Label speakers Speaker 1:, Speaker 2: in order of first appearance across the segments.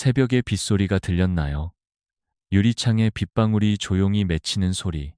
Speaker 1: 새벽에 빗소리가 들렸나요? 유리창에 빗방울이 조용히 맺히는 소리,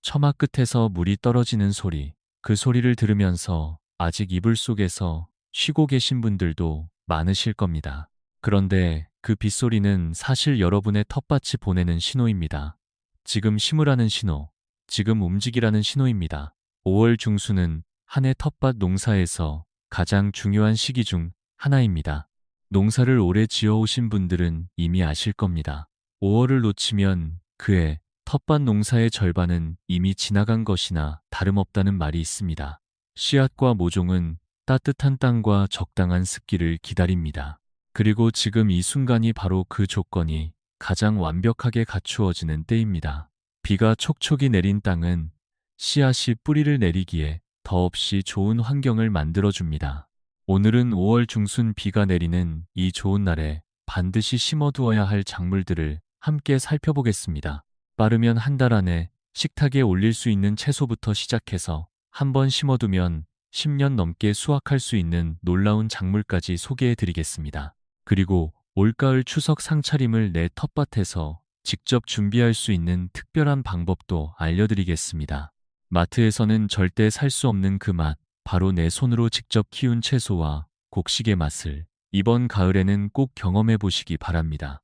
Speaker 1: 처마 끝에서 물이 떨어지는 소리, 그 소리를 들으면서 아직 이불 속에서 쉬고 계신 분들도 많으실 겁니다. 그런데 그 빗소리는 사실 여러분의 텃밭이 보내는 신호입니다. 지금 심으라는 신호, 지금 움직이라는 신호입니다. 5월 중순은 한 해 텃밭 농사에서 가장 중요한 시기 중 하나입니다. 농사를 오래 지어오신 분들은 이미 아실 겁니다. 5월을 놓치면 그해 텃밭 농사의 절반은 이미 지나간 것이나 다름없다는 말이 있습니다. 씨앗과 모종은 따뜻한 땅과 적당한 습기를 기다립니다. 그리고 지금 이 순간이 바로 그 조건이 가장 완벽하게 갖추어지는 때입니다. 비가 촉촉이 내린 땅은 씨앗이 뿌리를 내리기에 더없이 좋은 환경을 만들어줍니다. 오늘은 5월 중순 비가 내리는 이 좋은 날에 반드시 심어두어야 할 작물들을 함께 살펴보겠습니다. 빠르면 한 달 안에 식탁에 올릴 수 있는 채소부터 시작해서 한 번 심어두면 10년 넘게 수확할 수 있는 놀라운 작물까지 소개해드리겠습니다. 그리고 올가을 추석 상차림을 내 텃밭에서 직접 준비할 수 있는 특별한 방법도 알려드리겠습니다. 마트에서는 절대 살 수 없는 그 맛, 바로 내 손으로 직접 키운 채소와 곡식의 맛을 이번 가을에는 꼭 경험해 보시기 바랍니다.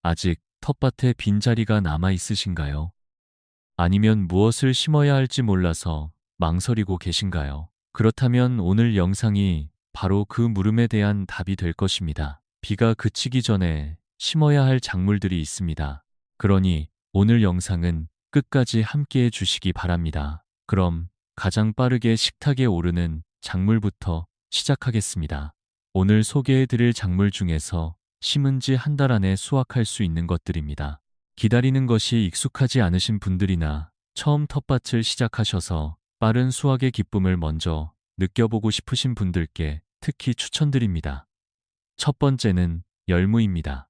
Speaker 1: 아직 텃밭에 빈자리가 남아 있으신가요? 아니면 무엇을 심어야 할지 몰라서 망설이고 계신가요? 그렇다면 오늘 영상이 바로 그 물음에 대한 답이 될 것입니다. 비가 그치기 전에 심어야 할 작물들이 있습니다. 그러니 오늘 영상은 끝까지 함께 해 주시기 바랍니다. 그럼 가장 빠르게 식탁에 오르는 작물부터 시작하겠습니다. 오늘 소개해 드릴 작물 중에서 심은 지 한 달 안에 수확할 수 있는 것들입니다. 기다리는 것이 익숙하지 않으신 분들이나 처음 텃밭을 시작하셔서 빠른 수확의 기쁨을 먼저 느껴보고 싶으신 분들께 특히 추천드립니다. 첫 번째는 열무입니다.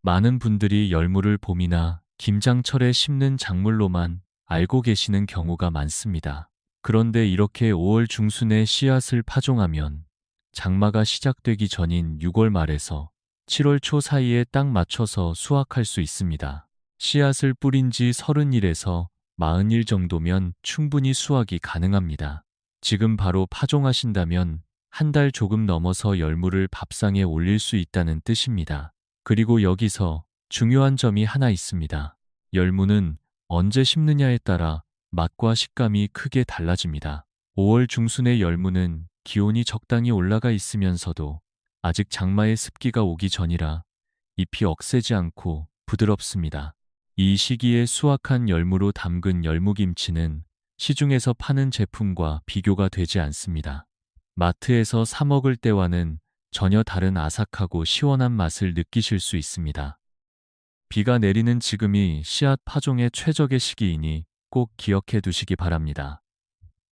Speaker 1: 많은 분들이 열무를 봄이나 김장철에 심는 작물로만 알고 계시는 경우가 많습니다. 그런데 이렇게 5월 중순에 씨앗을 파종하면 장마가 시작되기 전인 6월 말에서 7월 초 사이에 딱 맞춰서 수확할 수 있습니다. 씨앗을 뿌린 지 30일에서 40일 정도면 충분히 수확이 가능합니다. 지금 바로 파종하신다면 한 달 조금 넘어서 열무를 밥상에 올릴 수 있다는 뜻입니다. 그리고 여기서 중요한 점이 하나 있습니다. 열무는 언제 심느냐에 따라 맛과 식감이 크게 달라집니다. 5월 중순의 열무는 기온이 적당히 올라가 있으면서도 아직 장마의 습기가 오기 전이라 잎이 억세지 않고 부드럽습니다. 이 시기에 수확한 열무로 담근 열무김치는 시중에서 파는 제품과 비교가 되지 않습니다. 마트에서 사 먹을 때와는 전혀 다른 아삭하고 시원한 맛을 느끼실 수 있습니다. 비가 내리는 지금이 씨앗 파종의 최적의 시기이니 꼭 기억해 두시기 바랍니다.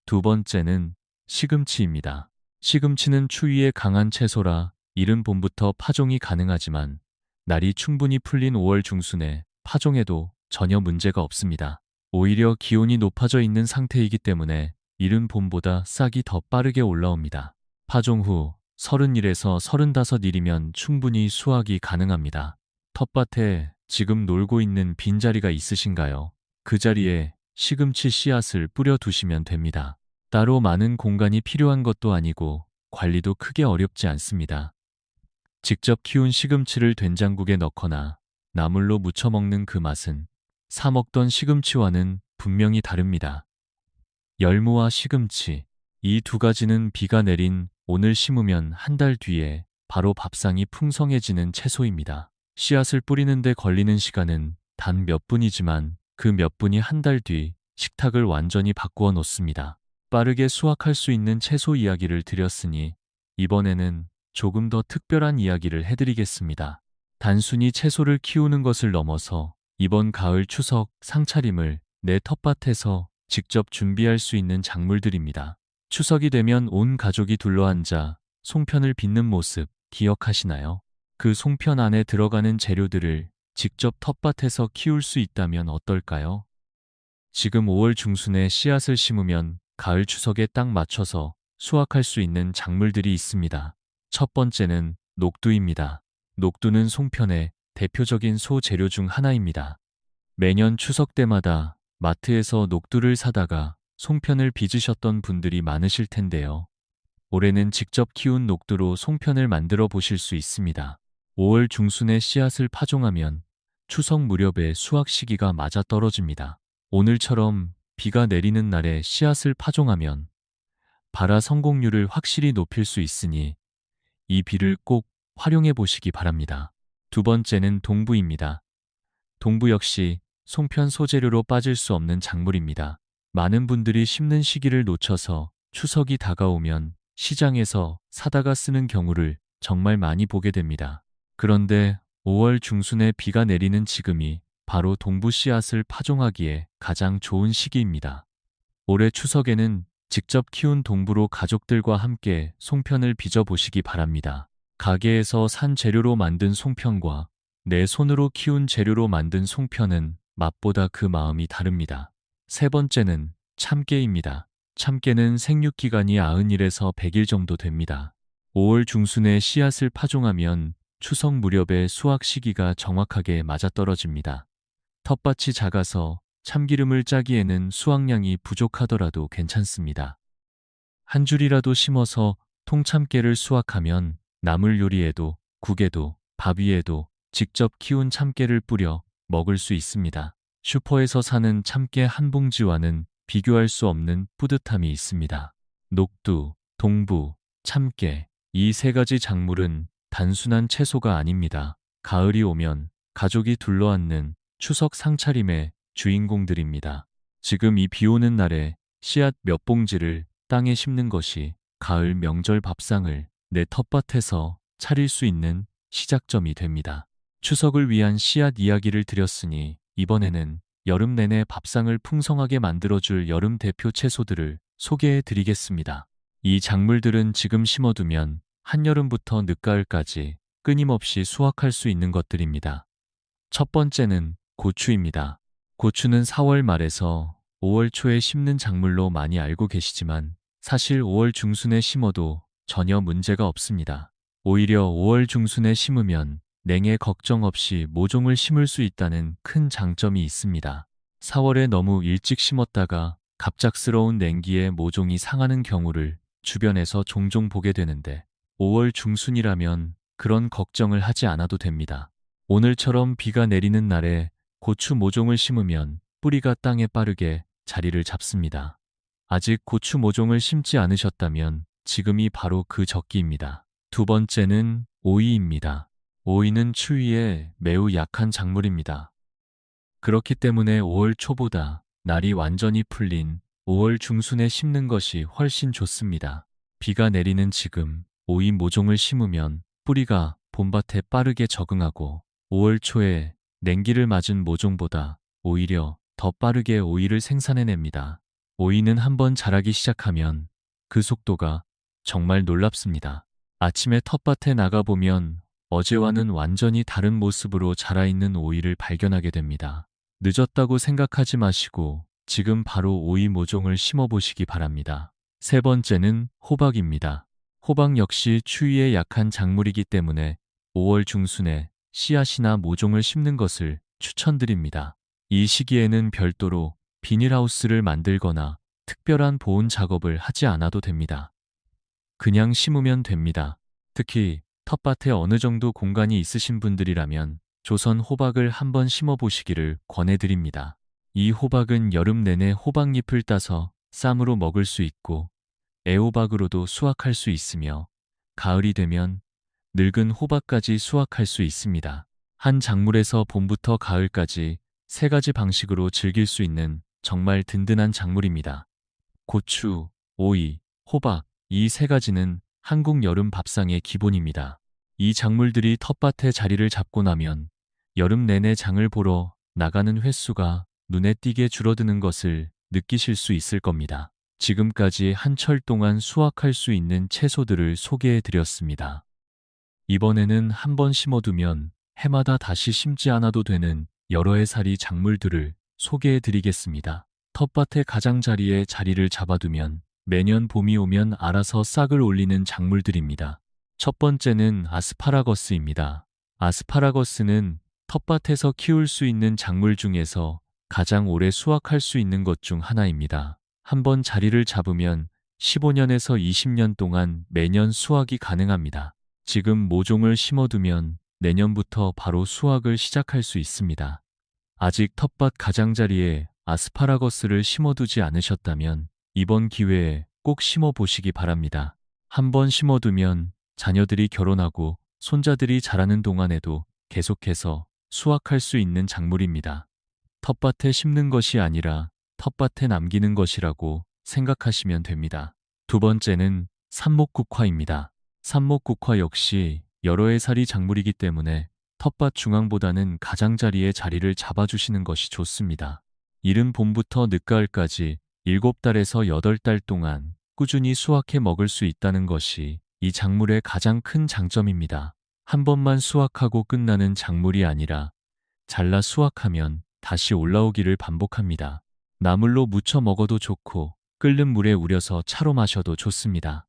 Speaker 1: 두 번째는 시금치입니다. 시금치는 추위에 강한 채소라 이른 봄부터 파종이 가능하지만 날이 충분히 풀린 5월 중순에 파종해도 전혀 문제가 없습니다. 오히려 기온이 높아져 있는 상태이기 때문에 이른 봄보다 싹이 더 빠르게 올라옵니다. 파종 후 30일에서 35일이면 충분히 수확이 가능합니다. 텃밭에 지금 놀고 있는 빈자리가 있으신가요? 그 자리에 시금치 씨앗을 뿌려 두시면 됩니다. 따로 많은 공간이 필요한 것도 아니고 관리도 크게 어렵지 않습니다. 직접 키운 시금치를 된장국에 넣거나 나물로 무쳐 먹는 그 맛은 사 먹던 시금치와는 분명히 다릅니다. 열무와 시금치, 이 두 가지는 비가 내린 오늘 심으면 한 달 뒤에 바로 밥상이 풍성해지는 채소입니다. 씨앗을 뿌리는데 걸리는 시간은 단 몇 분이지만 그 몇 분이 한 달 뒤 식탁을 완전히 바꾸어 놓습니다. 빠르게 수확할 수 있는 채소 이야기를 드렸으니 이번에는 조금 더 특별한 이야기를 해드리겠습니다. 단순히 채소를 키우는 것을 넘어서 이번 가을 추석 상차림을 내 텃밭에서 직접 준비할 수 있는 작물들입니다. 추석이 되면 온 가족이 둘러앉아 송편을 빚는 모습 기억하시나요? 그 송편 안에 들어가는 재료들을 직접 텃밭에서 키울 수 있다면 어떨까요? 지금 5월 중순에 씨앗을 심으면 가을 추석에 딱 맞춰서 수확할 수 있는 작물들이 있습니다. 첫 번째는 녹두입니다. 녹두는 송편의 대표적인 소재료 중 하나입니다. 매년 추석 때마다 마트에서 녹두를 사다가 송편을 빚으셨던 분들이 많으실 텐데요. 올해는 직접 키운 녹두로 송편을 만들어 보실 수 있습니다. 5월 중순에 씨앗을 파종하면 추석 무렵에 수확 시기가 맞아떨어집니다. 오늘처럼 비가 내리는 날에 씨앗을 파종하면 발화 성공률을 확실히 높일 수 있으니 이 비를 꼭 활용해 보시기 바랍니다. 두 번째는 동부입니다. 동부 역시 송편 소재료로 빠질 수 없는 작물입니다. 많은 분들이 심는 시기를 놓쳐서 추석이 다가오면 시장에서 사다가 쓰는 경우를 정말 많이 보게 됩니다. 그런데 5월 중순에 비가 내리는 지금이 바로 동부 씨앗을 파종하기에 가장 좋은 시기입니다. 올해 추석에는 직접 키운 동부로 가족들과 함께 송편을 빚어 보시기 바랍니다. 가게에서 산 재료로 만든 송편과 내 손으로 키운 재료로 만든 송편은 맛보다 그 마음이 다릅니다. 세 번째는 참깨입니다. 참깨는 생육기간이 90일에서 100일 정도 됩니다. 5월 중순에 씨앗을 파종하면 추석 무렵에 수확 시기가 정확하게 맞아떨어집니다. 텃밭이 작아서 참기름을 짜기에는 수확량이 부족하더라도 괜찮습니다. 한 줄이라도 심어서 통참깨를 수확하면 나물 요리에도 국에도 밥 위에도 직접 키운 참깨를 뿌려 먹을 수 있습니다. 슈퍼에서 사는 참깨 한 봉지와는 비교할 수 없는 뿌듯함이 있습니다. 녹두, 동부, 참깨 이 세 가지 작물은 단순한 채소가 아닙니다. 가을이 오면 가족이 둘러앉는 추석 상차림의 주인공들입니다. 지금 이 비 오는 날에 씨앗 몇 봉지를 땅에 심는 것이 가을 명절 밥상을 내 텃밭에서 차릴 수 있는 시작점이 됩니다. 추석을 위한 씨앗 이야기를 드렸으니 이번에는 여름 내내 밥상을 풍성하게 만들어줄 여름 대표 채소들을 소개해 드리겠습니다. 이 작물들은 지금 심어두면 한여름부터 늦가을까지 끊임없이 수확할 수 있는 것들입니다. 첫 번째는 고추입니다. 고추는 4월 말에서 5월 초에 심는 작물로 많이 알고 계시지만 사실 5월 중순에 심어도 전혀 문제가 없습니다. 오히려 5월 중순에 심으면 냉해 걱정 없이 모종을 심을 수 있다는 큰 장점이 있습니다. 4월에 너무 일찍 심었다가 갑작스러운 냉기에 모종이 상하는 경우를 주변에서 종종 보게 되는데 5월 중순이라면 그런 걱정을 하지 않아도 됩니다. 오늘처럼 비가 내리는 날에 고추 모종을 심으면 뿌리가 땅에 빠르게 자리를 잡습니다. 아직 고추 모종을 심지 않으셨다면 지금이 바로 그 적기입니다. 두 번째는 오이입니다. 오이는 추위에 매우 약한 작물입니다. 그렇기 때문에 5월 초보다 날이 완전히 풀린 5월 중순에 심는 것이 훨씬 좋습니다. 비가 내리는 지금 오이 모종을 심으면 뿌리가 봄밭에 빠르게 적응하고 5월 초에 냉기를 맞은 모종보다 오히려 더 빠르게 오이를 생산해냅니다. 오이는 한번 자라기 시작하면 그 속도가 정말 놀랍습니다. 아침에 텃밭에 나가보면 어제와는 완전히 다른 모습으로 자라있는 오이를 발견하게 됩니다. 늦었다고 생각하지 마시고 지금 바로 오이 모종을 심어보시기 바랍니다. 세 번째는 호박입니다. 호박 역시 추위에 약한 작물이기 때문에 5월 중순에 씨앗이나 모종을 심는 것을 추천드립니다. 이 시기에는 별도로 비닐하우스를 만들거나 특별한 보온 작업을 하지 않아도 됩니다. 그냥 심으면 됩니다. 특히 텃밭에 어느 정도 공간이 있으신 분들이라면 조선 호박을 한번 심어보시기를 권해드립니다. 이 호박은 여름 내내 호박잎을 따서 쌈으로 먹을 수 있고 애호박으로도 수확할 수 있으며 가을이 되면 늙은 호박까지 수확할 수 있습니다. 한 작물에서 봄부터 가을까지 세 가지 방식으로 즐길 수 있는 정말 든든한 작물입니다. 고추, 오이, 호박 이 세 가지는 한국 여름 밥상의 기본입니다. 이 작물들이 텃밭에 자리를 잡고 나면 여름 내내 장을 보러 나가는 횟수가 눈에 띄게 줄어드는 것을 느끼실 수 있을 겁니다. 지금까지 한철 동안 수확할 수 있는 채소들을 소개해 드렸습니다. 이번에는 한번 심어두면 해마다 다시 심지 않아도 되는 여러 해살이 작물들을 소개해 드리겠습니다. 텃밭의 가장자리에 자리를 잡아두면 매년 봄이 오면 알아서 싹을 올리는 작물들입니다. 첫 번째는 아스파라거스입니다. 아스파라거스는 텃밭에서 키울 수 있는 작물 중에서 가장 오래 수확할 수 있는 것 중 하나입니다. 한번 자리를 잡으면 15년에서 20년 동안 매년 수확이 가능합니다. 지금 모종을 심어두면 내년부터 바로 수확을 시작할 수 있습니다. 아직 텃밭 가장자리에 아스파라거스를 심어두지 않으셨다면 이번 기회에 꼭 심어보시기 바랍니다. 한번 심어두면 자녀들이 결혼하고 손자들이 자라는 동안에도 계속해서 수확할 수 있는 작물입니다. 텃밭에 심는 것이 아니라 텃밭에 남기는 것이라고 생각하시면 됩니다. 두 번째는 삽목국화입니다. 삽목국화 역시 여러 해살이 작물이기 때문에 텃밭 중앙보다는 가장자리에 자리를 잡아주시는 것이 좋습니다. 이른 봄부터 늦가을까지 7달에서 8달 동안 꾸준히 수확해 먹을 수 있다는 것이 이 작물의 가장 큰 장점입니다. 한 번만 수확하고 끝나는 작물이 아니라 잘라 수확하면 다시 올라오기를 반복합니다. 나물로 무쳐 먹어도 좋고 끓는 물에 우려서 차로 마셔도 좋습니다.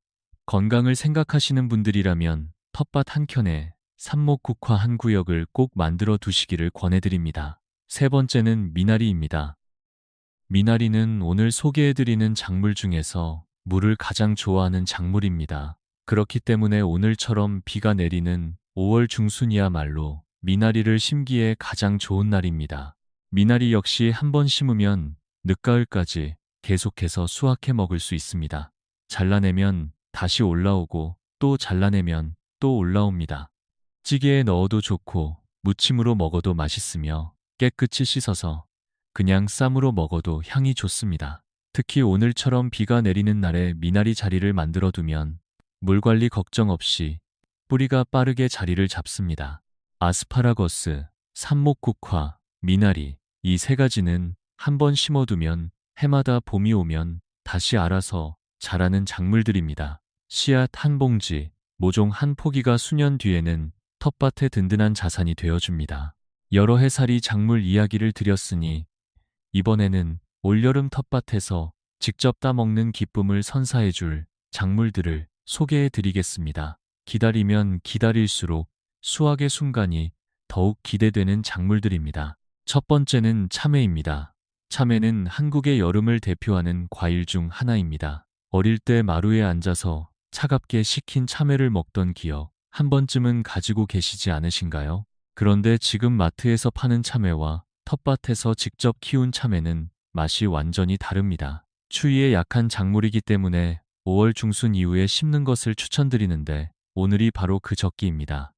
Speaker 1: 건강을 생각하시는 분들이라면 텃밭 한켠에 삽목국화 한 구역을 꼭 만들어 두시기를 권해드립니다. 세 번째는 미나리입니다. 미나리는 오늘 소개해드리는 작물 중에서 물을 가장 좋아하는 작물입니다. 그렇기 때문에 오늘처럼 비가 내리는 5월 중순이야말로 미나리를 심기에 가장 좋은 날입니다. 미나리 역시 한번 심으면 늦가을까지 계속해서 수확해 먹을 수 있습니다. 잘라내면 다시 올라오고 또 잘라내면 또 올라옵니다. 찌개에 넣어도 좋고 무침으로 먹어도 맛있으며 깨끗이 씻어서 그냥 쌈으로 먹어도 향이 좋습니다. 특히 오늘처럼 비가 내리는 날에 미나리 자리를 만들어 두면 물 관리 걱정 없이 뿌리가 빠르게 자리를 잡습니다. 아스파라거스, 삽목국화, 미나리 이 세 가지는 한번 심어두면 해마다 봄이 오면 다시 알아서 자라는 작물들입니다. 씨앗 한 봉지, 모종 한 포기가 수년 뒤에는 텃밭의 든든한 자산이 되어줍니다. 여러 해살이 작물 이야기를 드렸으니 이번에는 올여름 텃밭에서 직접 따먹는 기쁨을 선사해줄 작물들을 소개해드리겠습니다. 기다리면 기다릴수록 수확의 순간이 더욱 기대되는 작물들입니다. 첫 번째는 참외입니다. 참외는 한국의 여름을 대표하는 과일 중 하나입니다. 어릴 때 마루에 앉아서 차갑게 식힌 참외를 먹던 기억 한 번쯤은 가지고 계시지 않으신가요? 그런데 지금 마트에서 파는 참외와 텃밭에서 직접 키운 참외는 맛이 완전히 다릅니다. 추위에 약한 작물이기 때문에 5월 중순 이후에 심는 것을 추천드리는데 오늘이 바로 그 적기입니다.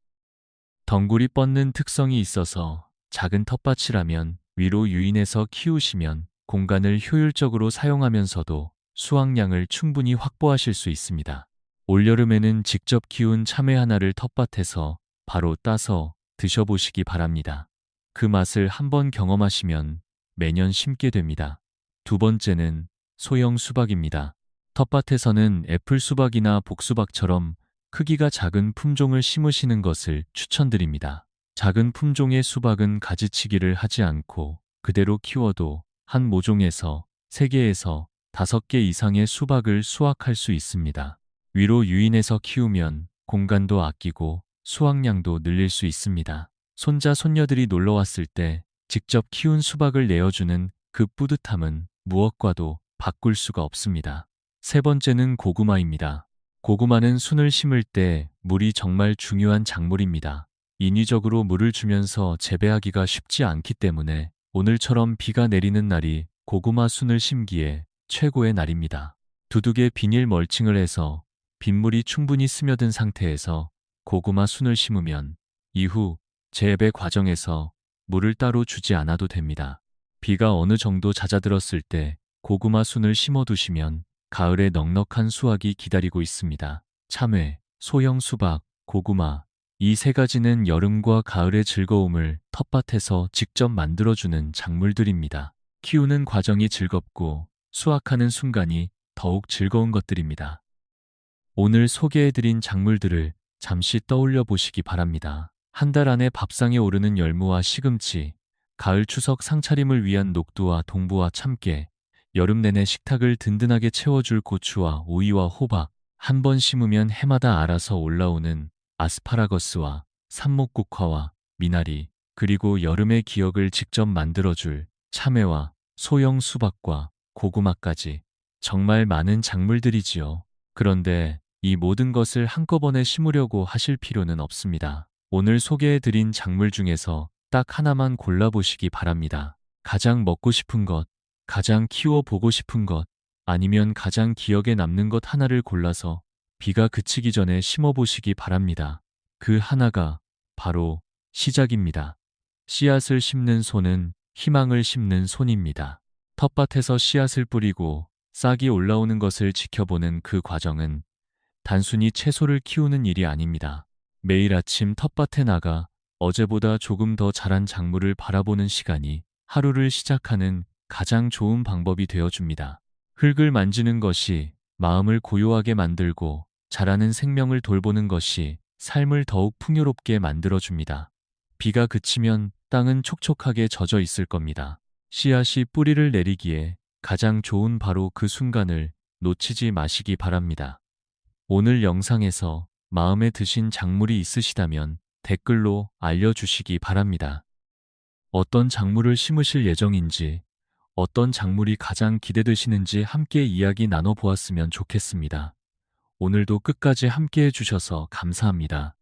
Speaker 1: 덩굴이 뻗는 특성이 있어서 작은 텃밭이라면 위로 유인해서 키우시면 공간을 효율적으로 사용하면서도 수확량을 충분히 확보하실 수 있습니다. 올여름에는 직접 키운 참외 하나를 텃밭에서 바로 따서 드셔보시기 바랍니다. 그 맛을 한번 경험하시면 매년 심게 됩니다. 두 번째는 소형 수박입니다. 텃밭에서는 애플 수박이나 복수박처럼 크기가 작은 품종을 심으시는 것을 추천드립니다. 작은 품종의 수박은 가지치기를 하지 않고 그대로 키워도 한 모종에서 3개에서 5개 이상의 수박을 수확할 수 있습니다. 위로 유인해서 키우면 공간도 아끼고 수확량도 늘릴 수 있습니다. 손자, 손녀들이 놀러 왔을 때 직접 키운 수박을 내어주는 그 뿌듯함은 무엇과도 바꿀 수가 없습니다. 세 번째는 고구마입니다. 고구마는 순을 심을 때 물이 정말 중요한 작물입니다. 인위적으로 물을 주면서 재배하기가 쉽지 않기 때문에 오늘처럼 비가 내리는 날이 고구마 순을 심기에 최고의 날입니다. 두둑에 비닐 멀칭을 해서 빗물이 충분히 스며든 상태에서 고구마 순을 심으면 이후 재배 과정에서 물을 따로 주지 않아도 됩니다. 비가 어느 정도 잦아들었을 때 고구마 순을 심어두시면 가을에 넉넉한 수확이 기다리고 있습니다. 참외, 소형 수박, 고구마 이 세 가지는 여름과 가을의 즐거움을 텃밭에서 직접 만들어주는 작물들입니다. 키우는 과정이 즐겁고 수확하는 순간이 더욱 즐거운 것들입니다. 오늘 소개해드린 작물들을 잠시 떠올려 보시기 바랍니다. 한 달 안에 밥상에 오르는 열무와 시금치, 가을 추석 상차림을 위한 녹두와 동부와 참깨, 여름 내내 식탁을 든든하게 채워줄 고추와 오이와 호박, 한 번 심으면 해마다 알아서 올라오는 아스파라거스와 삽목국화와 미나리, 그리고 여름의 기억을 직접 만들어줄 참외와 소형 수박과 고구마까지 정말 많은 작물들이지요. 그런데 이 모든 것을 한꺼번에 심으려고 하실 필요는 없습니다. 오늘 소개해드린 작물 중에서 딱 하나만 골라보시기 바랍니다. 가장 먹고 싶은 것, 가장 키워보고 싶은 것, 아니면 가장 기억에 남는 것 하나를 골라서 비가 그치기 전에 심어보시기 바랍니다. 그 하나가 바로 시작입니다. 씨앗을 심는 손은 희망을 심는 손입니다. 텃밭에서 씨앗을 뿌리고 싹이 올라오는 것을 지켜보는 그 과정은 단순히 채소를 키우는 일이 아닙니다. 매일 아침 텃밭에 나가 어제보다 조금 더 자란 작물을 바라보는 시간이 하루를 시작하는 가장 좋은 방법이 되어줍니다. 흙을 만지는 것이 마음을 고요하게 만들고 자라는 생명을 돌보는 것이 삶을 더욱 풍요롭게 만들어줍니다. 비가 그치면 땅은 촉촉하게 젖어 있을 겁니다. 씨앗이 뿌리를 내리기에 가장 좋은 바로 그 순간을 놓치지 마시기 바랍니다. 오늘 영상에서 마음에 드신 작물이 있으시다면 댓글로 알려주시기 바랍니다. 어떤 작물을 심으실 예정인지, 어떤 작물이 가장 기대되시는지 함께 이야기 나눠보았으면 좋겠습니다. 오늘도 끝까지 함께 해주셔서 감사합니다.